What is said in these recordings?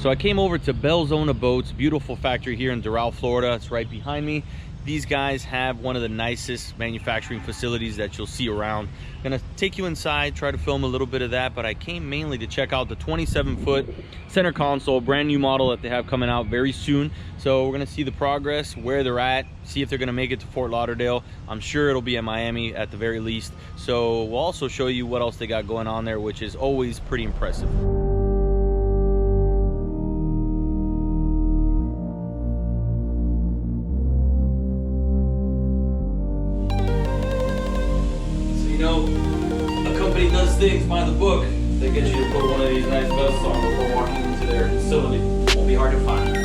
So I came over to Belzona Boats, beautiful factory here in Doral, Florida. It's right behind me. These guys have one of the nicest manufacturing facilities that you'll see around. I'm gonna take you inside, try to film a little bit of that, but I came mainly to check out the 27-foot center console, brand new model that they have coming out very soon. So we're gonna see the progress, where they're at, see if they're gonna make it to Fort Lauderdale. I'm sure it'll be at Miami at the very least. So we'll also show you what else they got going on there, which is always pretty impressive. A company does things by the book. They get you to put one of these nice vests on before walking into their facility. Won't be hard to find.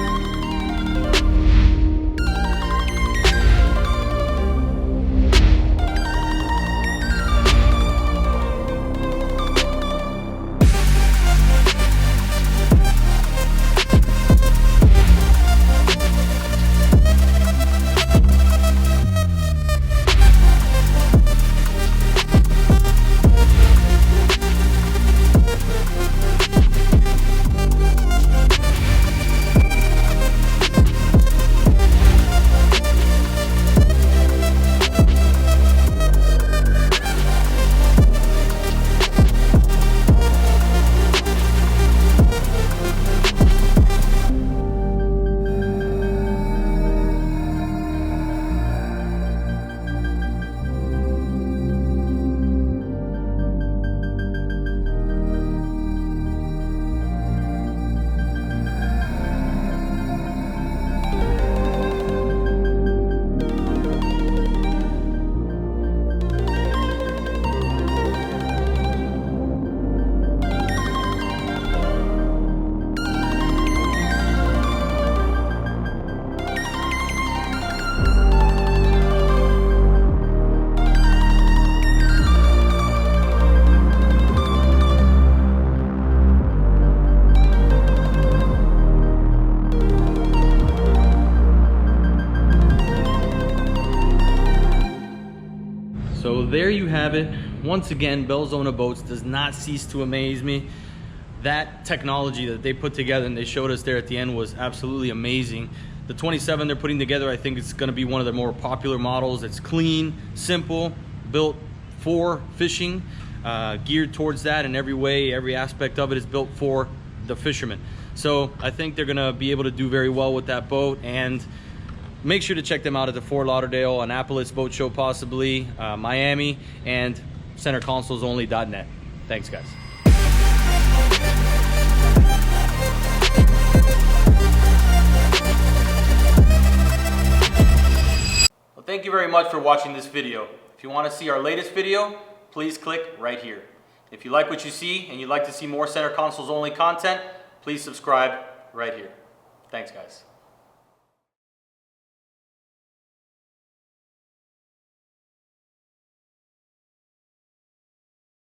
So there you have it. Once again, Belzona Boats does not cease to amaze me. That technology that they put together and they showed us there at the end was absolutely amazing. The 27 they're putting together, I think it's going to be one of the more popular models. It's clean, simple, built for fishing, geared towards that in every way. Every aspect of it is built for the fishermen. So I think they're going to be able to do very well with that boat. And make sure to check them out at the Fort Lauderdale, Annapolis Boat Show possibly, Miami, and centerconsolesonly.net. Thanks, guys. Well, thank you very much for watching this video. If you want to see our latest video, please click right here. If you like what you see and you'd like to see more Center Consoles Only content, please subscribe right here. Thanks, guys.